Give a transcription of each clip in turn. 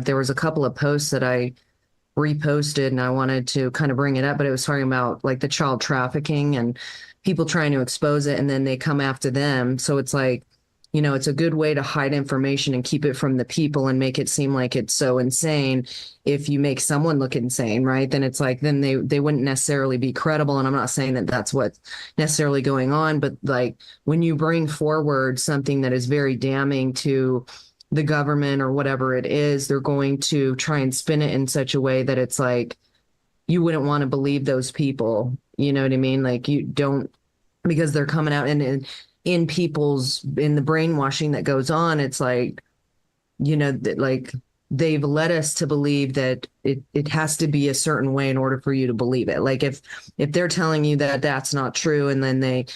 there was a couple of posts that I reposted and I wanted to kind of bring it up, but it was talking about like the child trafficking and people trying to expose it and then they come after them. So it's like, it's a good way to hide information and keep it from the people and make it seem like it's so insane. If you make someone look insane, right, then it's like, then they wouldn't necessarily be credible. And I'm not saying that that's what's necessarily going on, but like when you bring forward something that is very damning to the government or whatever it is, they're going to try and spin it in such a way that it's like, you wouldn't want to believe those people. You know what I mean? Like you don't, because they're coming out and in the brainwashing that goes on, it's like, like they've led us to believe that it has to be a certain way in order for you to believe it. Like if they're telling you that that's not true, and then they,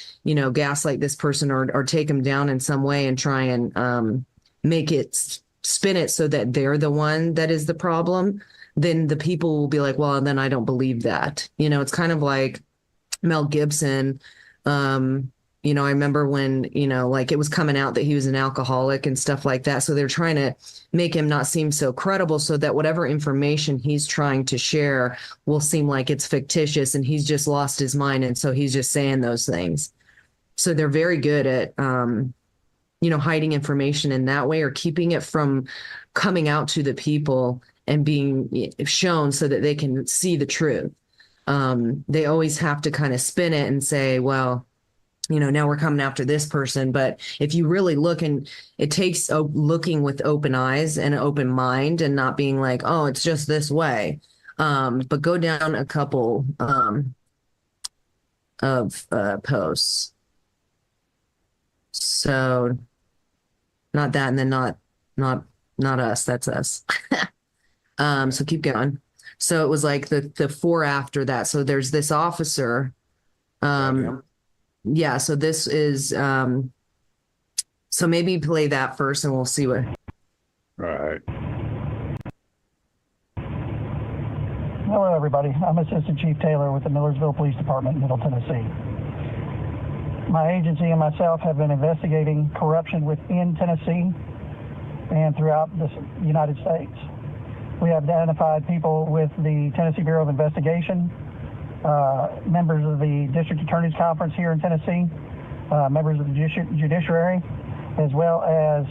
gaslight this person or take them down in some way and try and make it spin it so that they're the one that is the problem, then the people will be like, well, then I don't believe that. It's kind of like Mel Gibson. I remember when, like it was coming out that he was an alcoholic and stuff like that. So they're trying to make him not seem so credible so that whatever information he's trying to share will seem like it's fictitious and he's just lost his mind. And so he's just saying those things. So they're very good at, hiding information in that way or keeping it from coming out to the people and being shown so that they can see the truth. They always have to kind of spin it and say, well, now we're coming after this person. But if you really look, and it takes looking with open eyes and an open mind and not being like, oh, it's just this way. But go down a couple of posts. So not that, and then not us, that's us. So keep going. So it was like the four after that. So there's this officer. Yeah, so this is, so maybe play that first and we'll see what. All right. Hello, everybody. I'm Assistant Chief Taylor with the Millersville Police Department in Middle Tennessee. My agency and myself have been investigating corruption within Tennessee and throughout the United States. We have identified people with the Tennessee Bureau of Investigation, members of the District Attorney's Conference here in Tennessee, members of the Judiciary, as well as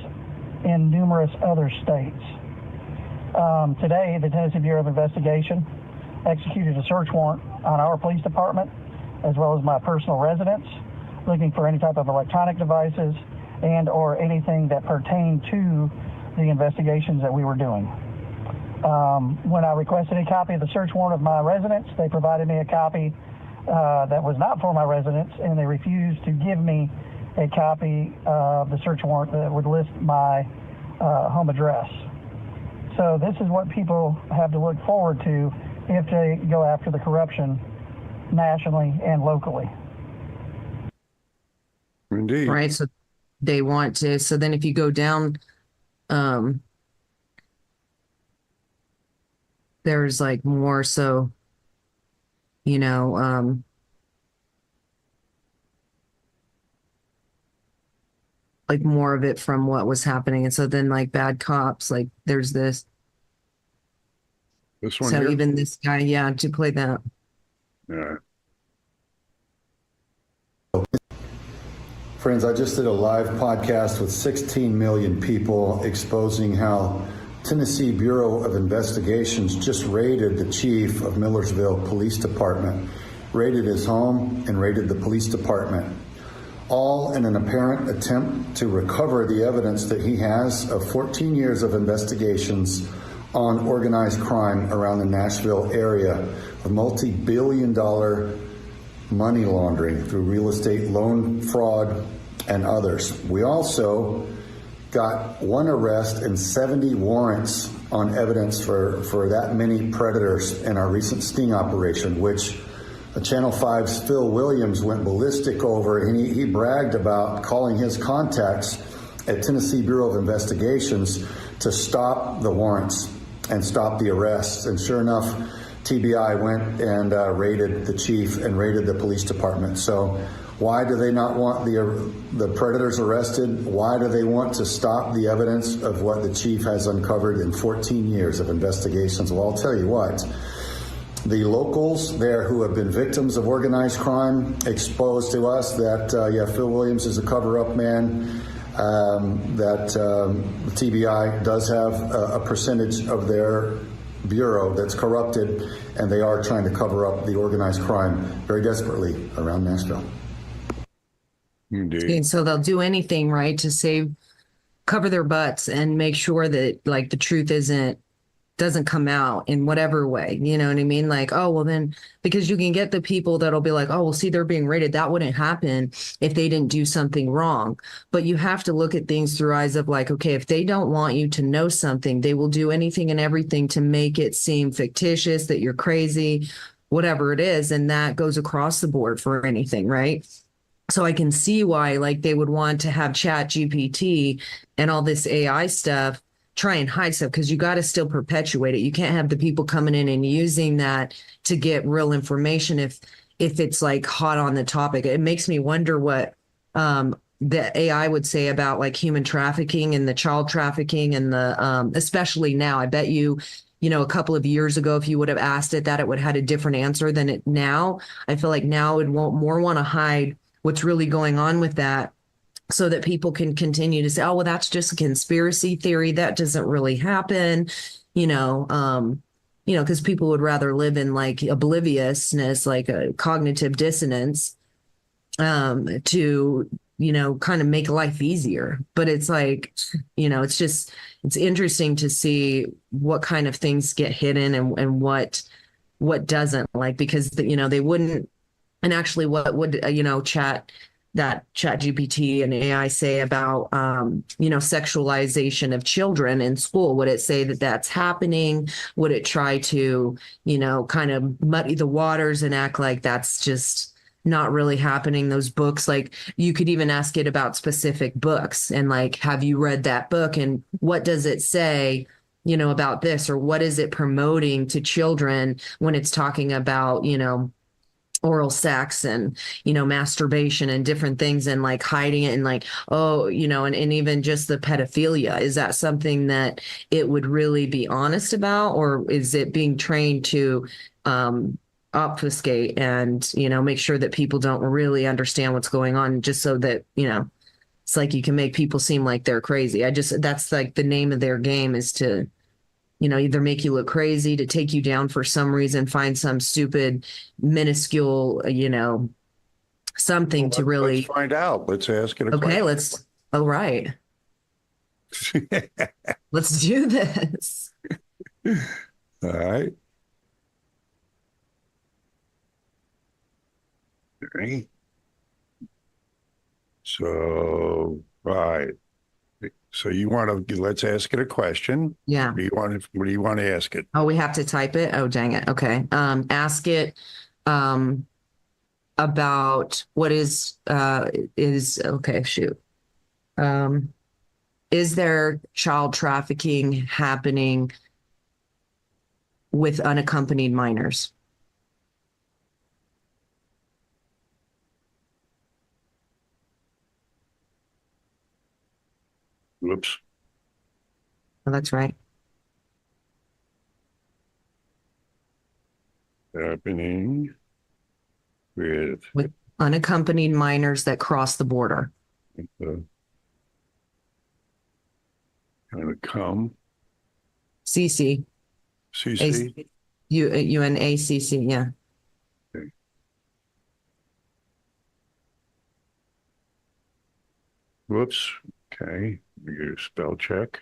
in numerous other states. Today, the Tennessee Bureau of Investigation executed a search warrant on our police department, as well as my personal residence, looking for any type of electronic devices and or anything that pertained to the investigations that we were doing. When I requested a copy of the search warrant of my residence, they provided me a copy that was not for my residence, and they refused to give me a copy of the search warrant that would list my home address. So this is what people have to look forward to if they go after the corruption nationally and locally. Indeed. Right. So they want to, so then if you go down, there's like more, so, like more of it from what was happening. And so then like bad cops, like there's this. This one So here? even this guy, yeah, to play that. Yeah. Friends, I just did a live podcast with 16 million people exposing how Tennessee Bureau of Investigations just raided the chief of Millersville Police Department, raided his home and raided the police department, all in an apparent attempt to recover the evidence that he has of 14 years of investigations on organized crime around the Nashville area of multi-billion-dollar money laundering through real estate loan fraud and others. We also got one arrest and 70 warrants on evidence for that many predators in our recent sting operation, which Channel 5's Phil Williams went ballistic over, and he bragged about calling his contacts at Tennessee Bureau of Investigations to stop the warrants and stop the arrests. And sure enough, TBI went and raided the chief and raided the police department. So Why do they not want the predators arrested? Why do they want to stop the evidence of what the chief has uncovered in 14 years of investigations? Well, I'll tell you what. The locals there who have been victims of organized crime exposed to us that, Phil Williams is a cover-up man, that TBI does have a percentage of their bureau that's corrupted, and they are trying to cover up the organized crime very desperately around Nashville. Indeed. And so they'll do anything, right, to cover their butts and make sure that like the truth doesn't come out in whatever way, you know what I mean? Like, oh, well then, because you can get the people that'll be like, oh, well, see, they're being raided. That wouldn't happen if they didn't do something wrong. But you have to look at things through eyes of like, okay, if they don't want you to know something, they will do anything and everything to make it seem fictitious, that you're crazy, whatever it is. And that goes across the board for anything, right? So I can see why like they would want to have Chat GPT and all this AI stuff try and hide stuff, because you got to still perpetuate it. You can't have the people coming in and using that to get real information if it's like hot on the topic. It makes me wonder what the AI would say about like human trafficking and the child trafficking and the especially now. I bet you know, a couple of years ago, if you would have asked it that, it would have had a different answer than it now. I feel like now it won't more want to hide what's really going on with that, so that people can continue to say, oh, well, that's just a conspiracy theory. That doesn't really happen, because people would rather live in like obliviousness, like a cognitive dissonance, to, kind of make life easier. But it's like, it's interesting to see what kind of things get hidden and what doesn't, like, because, they wouldn't. And actually, what would, Chat GPT and AI say about, sexualization of children in school? Would it say that that's happening? Would it try to, kind of muddy the waters and act like that's just not really happening? Those books, like you could even ask it about specific books and like, have you read that book? And what does it say, about this? Or what is it promoting to children when it's talking about, oral sex and, masturbation and different things, and like hiding it and like, oh, and even just the pedophilia. Is that something that it would really be honest about? Or is it being trained to obfuscate and, make sure that people don't really understand what's going on, just so that, it's like you can make people seem like they're crazy. That's like the name of their game, is to, either make you look crazy, to take you down for some reason, find some stupid, minuscule, something to really. Let's find out. Let's ask it a Okay, question. all right. Let's do this. All right. Okay. So, right. So let's ask it a question. Yeah. What do you want to ask it? Oh, we have to type it. Oh, dang it. Okay. Ask it about what is okay, shoot. Is there child trafficking happening with unaccompanied minors? Whoops. Oh, that's right. Happening with Unaccompanied minors that cross the border. the kind of come CC. CC. UNACC, yeah. Okay. Whoops. Okay. You do spell check.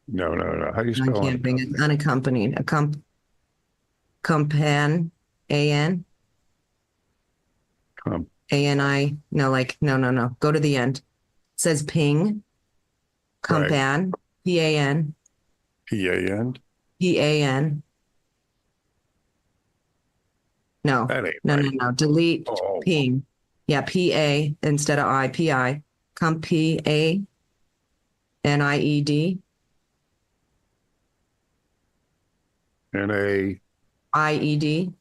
No. How do you I spell can't bring it. Unaccompanied. Compan, A-N, Com- A-N-I. No. Go to the end. It says ping. Compan, P-A-N, P-A-N? P-A-N. No, That ain't right. no. Delete Oh. ping. Yeah, P-A instead of I, P-I. Come P-A-N-I-E-D. N-A. I-E-D.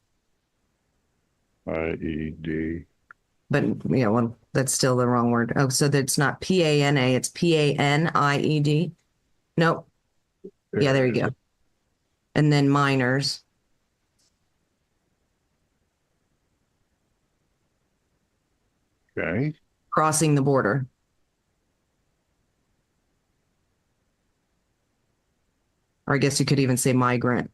IED. But yeah, well, that's still the wrong word. Oh, so that's not PANA, it's PANIED. Nope. Yeah, there you go. And then minors. Okay. Crossing the border. Or I guess you could even say migrant.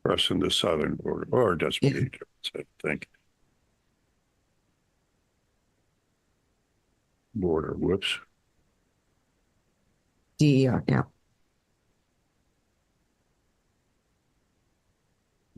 Crossing the southern border, or it doesn't Yeah. make a difference, I think. Border, whoops. DER, yeah.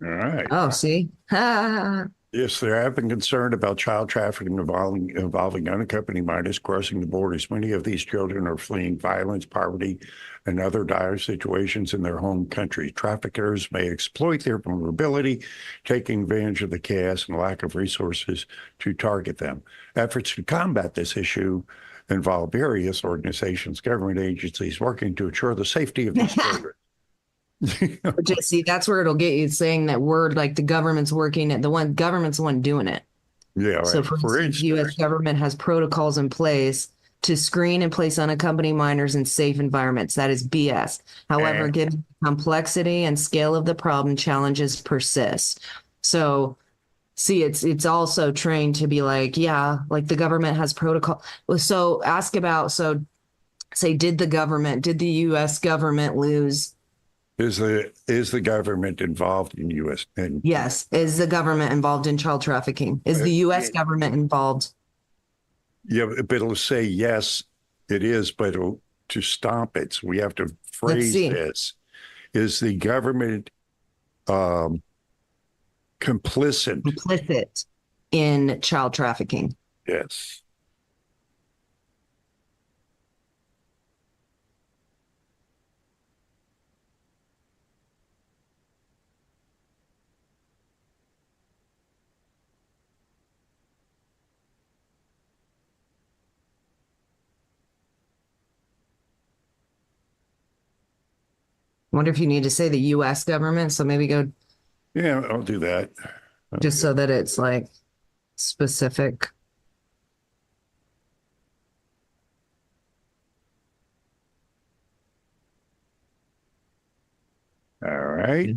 All right. Oh, see? Ha. Yes, there have been concern about child trafficking involving unaccompanied minors crossing the borders. Many of these children are fleeing violence, poverty, and other dire situations in their home country. Traffickers may exploit their vulnerability, taking advantage of the chaos and lack of resources to target them. Efforts to combat this issue involve various organizations, government agencies working to ensure the safety of these children. But just see, that's where it'll get you saying that word like the government's working at government's the one doing it. Yeah, So right. for instance, the U.S. government has protocols in place to screen and place unaccompanied minors in safe environments. That is BS. However, given the complexity and scale of the problem, challenges persist. So see, it's also trained to be like, yeah, like the government has protocol. So ask about, so say, did the U.S. government lose? Is the government involved in U.S. and Yes. Is the government involved in child trafficking? Is the U.S. government involved? Yeah, but it'll say yes, it is, but to stop it, so we have to phrase this: is the government complicit In child trafficking? Yes. Wonder if you need to say the U.S. government. So maybe go Yeah, I'll do that. just so that it's like specific. All right.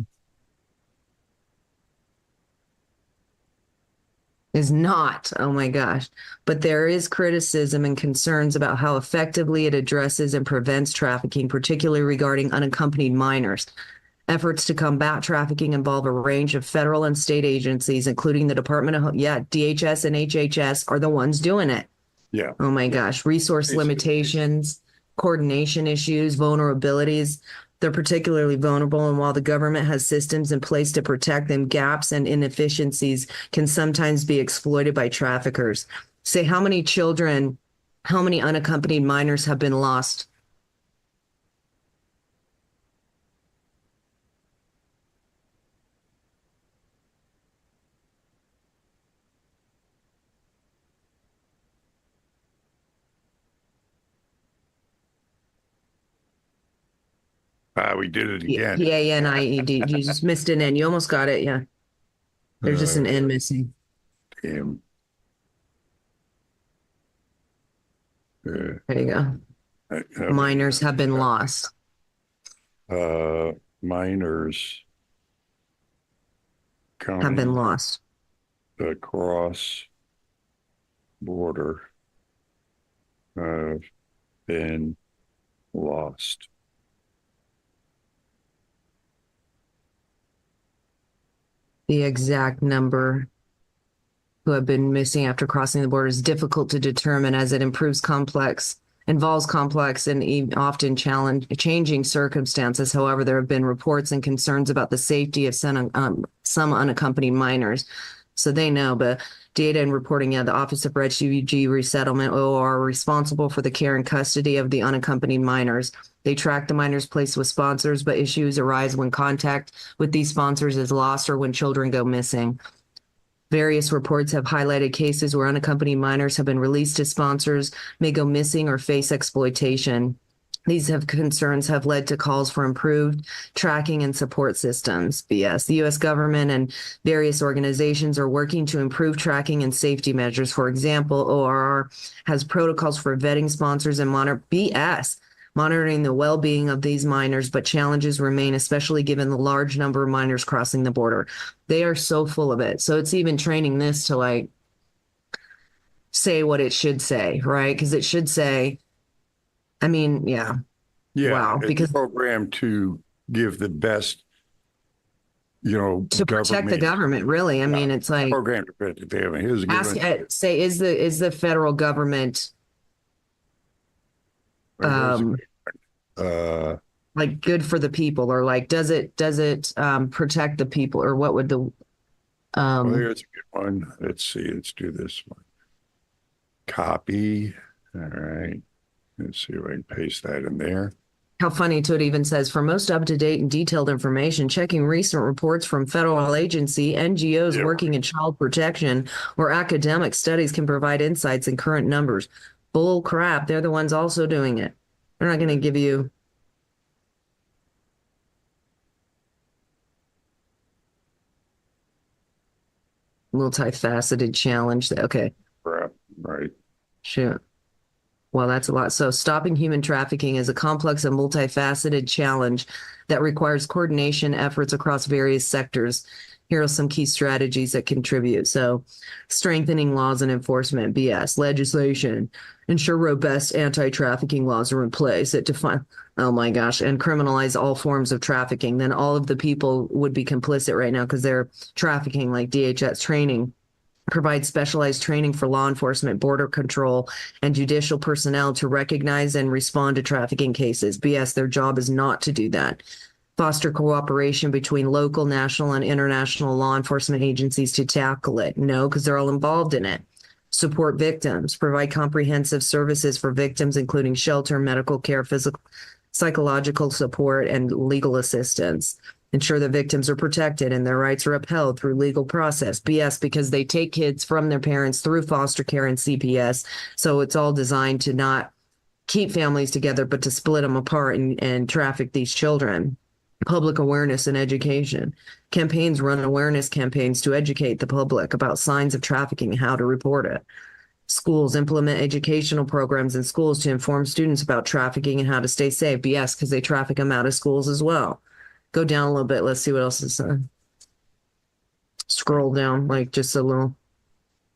Is not. Oh my gosh. But there is criticism and concerns about how effectively it addresses and prevents trafficking, particularly regarding unaccompanied minors. Efforts to combat trafficking involve a range of federal and state agencies, including the Department of, DHS and HHS are the ones doing it. Yeah. Oh my gosh. Resource limitations, coordination issues, vulnerabilities. They're particularly vulnerable, and while the government has systems in place to protect them, gaps and inefficiencies can sometimes be exploited by traffickers. Say, how many unaccompanied minors have been lost? We did it again. PANIED. You just missed an N. You almost got it. Yeah. There's just an N missing. Damn. There you go. Minors have been lost. Minors Have been lost. Across border have been lost. The exact number who have been missing after crossing the border is difficult to determine as it involves complex and often changing circumstances. However, there have been reports and concerns about the safety of some unaccompanied minors. So they know, but data and reporting, the Office of Refugee Resettlement, OR, are responsible for the care and custody of the unaccompanied minors. They track the minors placed with sponsors, but issues arise when contact with these sponsors is lost or when children go missing. Various reports have highlighted cases where unaccompanied minors have been released to sponsors, may go missing or face exploitation. Concerns have led to calls for improved tracking and support systems. BS. The U.S. government and various organizations are working to improve tracking and safety measures. For example, ORR has protocols for vetting sponsors and monitoring the well-being of these minors, but challenges remain, especially given the large number of minors crossing the border. They are so full of it. So it's even training this to like say what it should say, right? Because it should say, I mean, yeah. Yeah, Wow, it's because programmed to give the best, to protect the government, really. I mean, it's like program to protect the family. Here's a good ask, one. say, is the federal government like good for the people, or like does it protect the people, or what would the Well, here's a good one. Let's see. Let's do this one. Copy. All right. Let's see if I can paste that in there. How funny too, it even says, for most up-to-date and detailed information, checking recent reports from federal agency, NGOs working in child protection, or academic studies can provide insights in current numbers. Bull crap. They're the ones also doing it. They're not going to give you. Multifaceted challenge. Okay. Right. Shoot. Well, that's a lot. So stopping human trafficking is a complex and multifaceted challenge that requires coordination efforts across various sectors. Here are some key strategies that contribute. So strengthening laws and enforcement, BS, legislation, ensure robust anti-trafficking laws are in place that define, oh my gosh, and criminalize all forms of trafficking. Then all of the people would be complicit right now because they're trafficking, like DHS training. Provide specialized training for law enforcement, border control, and judicial personnel to recognize and respond to trafficking cases. BS, their job is not to do that. Foster cooperation between local, national, and international law enforcement agencies to tackle it. No, because they're all involved in it. Support victims. Provide comprehensive services for victims, including shelter, medical care, physical, psychological support, and legal assistance. Ensure the victims are protected and their rights are upheld through legal process. BS, because they take kids from their parents through foster care and CPS. So it's all designed to not keep families together, but to split them apart and traffic these children. Public awareness and education. Campaigns run awareness campaigns to educate the public about signs of trafficking and how to report it. Schools implement educational programs in schools to inform students about trafficking and how to stay safe. BS, because they traffic them out of schools as well. Go down a little bit. Let's see what else is. Scroll down, like just a little.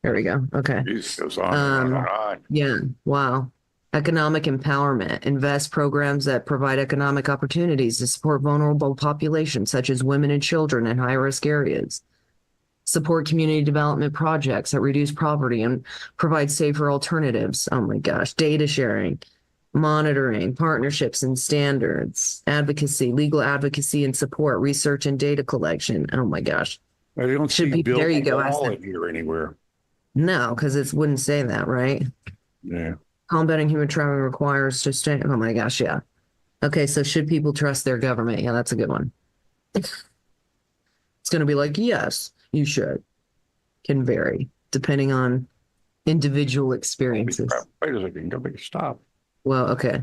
There we go. Okay. It goes on and on. Yeah. Wow. Economic empowerment. Invest programs that provide economic opportunities to support vulnerable populations, such as women and children in high-risk areas. Support community development projects that reduce poverty and provide safer alternatives. Oh my gosh. Data sharing. Monitoring, partnerships and standards, advocacy, legal advocacy and support, research and data collection. Oh my gosh. I don't Should see be, there you go. all in here anywhere. No, because it wouldn't say that, right? Yeah. Combating human trafficking requires to stay. Oh my gosh, yeah. Okay, so should people trust their government? Yeah, that's a good one. It's going to be like, yes, you should. Can vary depending on individual experiences. Wait a second. Go make a stop. Well, okay.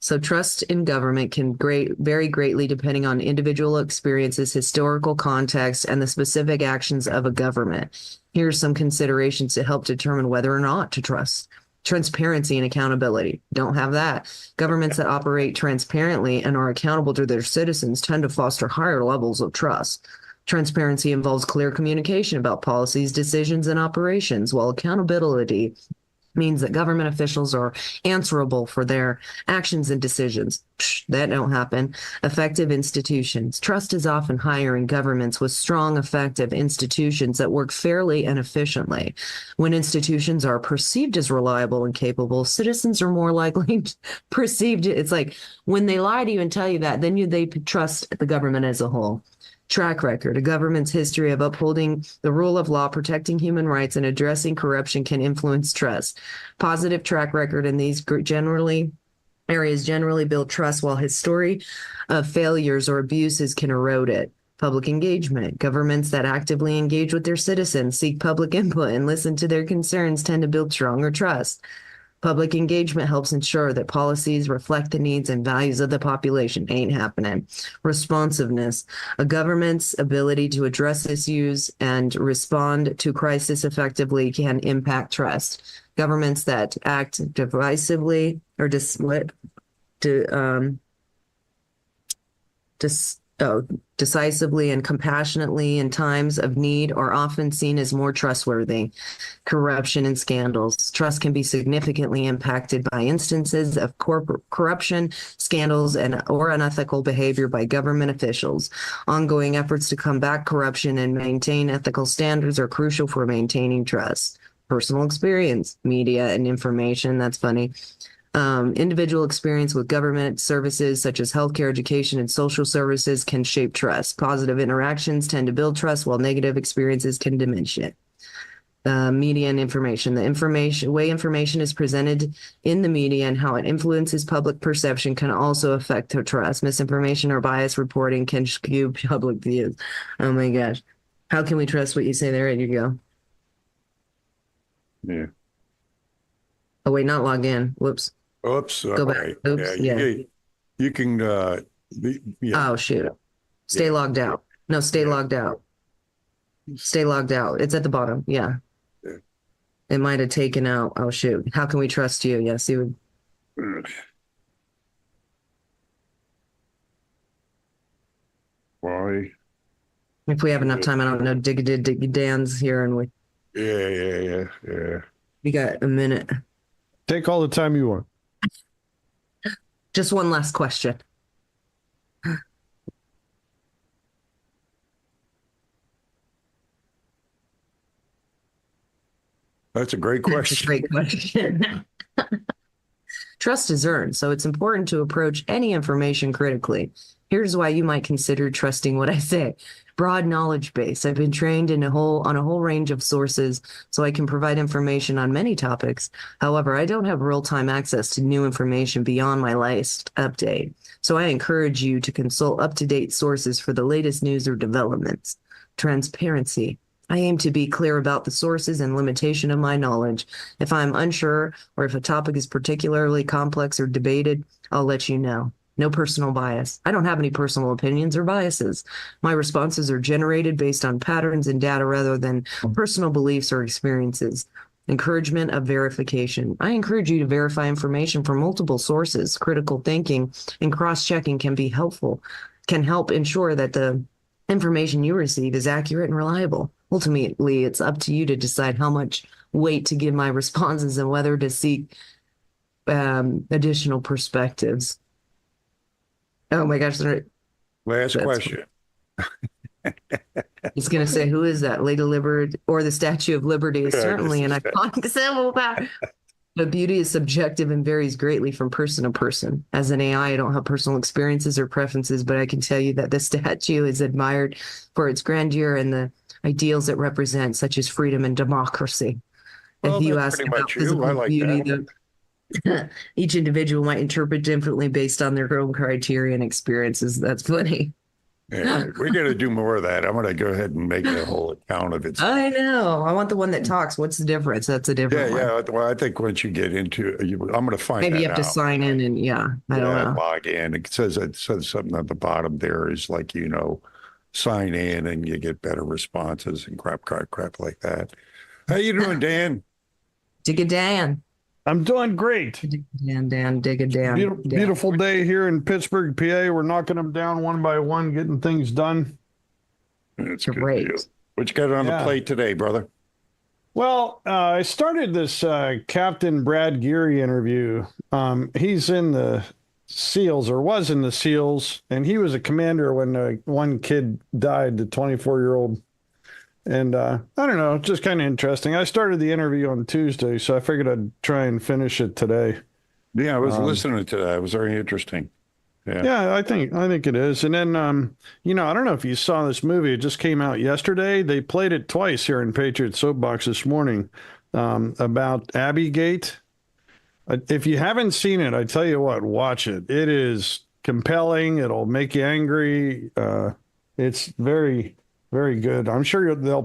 So trust in government can vary greatly depending on individual experiences, historical context, and the specific actions of a government. Here are some considerations to help determine whether or not to trust. Transparency and accountability. Don't have that. Governments that operate transparently and are accountable to their citizens tend to foster higher levels of trust. Transparency involves clear communication about policies, decisions, and operations, while accountability means that government officials are answerable for their actions and decisions. That don't happen. Effective institutions. Trust is often higher in governments with strong, effective institutions that work fairly and efficiently. When institutions are perceived as reliable and capable, citizens are more likely perceived. It's like when they lie to you and tell you that, then they trust the government as a whole. Track record. A government's history of upholding the rule of law, protecting human rights, and addressing corruption can influence trust. Positive track record in these areas generally build trust, while history of failures or abuses can erode it. Public engagement. Governments that actively engage with their citizens, seek public input, and listen to their concerns tend to build stronger trust. Public engagement helps ensure that policies reflect the needs and values of the population. Ain't happening. Responsiveness. A government's ability to address issues and respond to crisis effectively can impact trust. Governments that act divisively or decisively and compassionately in times of need are often seen as more trustworthy. Corruption and scandals. Trust can be significantly impacted by instances of corruption, scandals, or unethical behavior by government officials. Ongoing efforts to combat corruption and maintain ethical standards are crucial for maintaining trust. Personal experience, media, and information. That's funny. Individual experience with government services such as healthcare, education, and social services can shape trust. Positive interactions tend to build trust, while negative experiences can diminish it. Media and information. The way information is presented in the media and how it influences public perception can also affect trust. Misinformation or biased reporting can skew public views. Oh my gosh. How can we trust what you say? There you go. Yeah. Oh, wait, not log in. Whoops. Oops. Go back. Right. Oops. You can, Oh, shoot. Stay logged out. No, stay logged out. Stay logged out. It's at the bottom. Yeah. It might have taken out. Oh, shoot. How can we trust you? Yes, you would. Why? If we have enough time, I don't know. Dig Dan's here, and Yeah. we got a minute. Take all the time you want. Just one last question. That's a great That's a question. great question. Trust is earned, so it's important to approach any information critically. Here's why you might consider trusting what I say. Broad knowledge base. I've been trained on a whole range of sources, so I can provide information on many topics. However, I don't have real-time access to new information beyond my latest update. So I encourage you to consult up-to-date sources for the latest news or developments. Transparency. I aim to be clear about the sources and limitation of my knowledge. If I'm unsure or if a topic is particularly complex or debated, I'll let you know. No personal bias. I don't have any personal opinions or biases. My responses are generated based on patterns and data rather than personal beliefs or experiences. Encouragement of verification. I encourage you to verify information from multiple sources. Critical thinking and cross-checking can help ensure that the information you receive is accurate and reliable. Ultimately, it's up to you to decide how much weight to give my responses and whether to seek additional perspectives. Oh my gosh. Last question. He's going to say, who is that? Lady Liberty or the Statue of Liberty is certainly an iconic symbol. But beauty is subjective and varies greatly from person to person. As an AI, I don't have personal experiences or preferences, but I can tell you that the statue is admired for its grandeur and the ideals it represents, such as freedom and democracy. Well, If you that's ask pretty about much you. physical I like beauty, that. each individual might interpret differently based on their own criteria and experiences. That's funny. Yeah, we're going to do more of that. I'm going to go ahead and make a whole account of it. I know. I want the one that talks. What's the difference? That's a different one. Yeah. Well, I think once you get into it, I'm going to find Maybe that you have to out. sign in and I don't know. Log in. It says something at the bottom there is like, sign in and you get better responses and crap like that. How you doing, Dan? Dig a Dan. I'm doing great. Dig a Dan, dig a Dan. Beautiful day here in Pittsburgh, PA. We're knocking them down one by one, getting things done. That's good Great. deal. What you got on the plate today, brother? Well, I started this Captain Brad Geary interview. He's in the SEALs, or was in the SEALs, and he was a commander when one kid died, the 24-year-old. And I don't know, just kind of interesting. I started the interview on Tuesday, so I figured I'd try and finish it today. Yeah, I was listening to that. It was very interesting. Yeah, I think it is. And then, I don't know if you saw this movie. It just came out yesterday. They played it twice here in Patriot Soapbox this morning about Abbey-gate. If you haven't seen it, I tell you what, watch it. It is compelling. It'll make you angry. It's very, very good. I'm sure they'll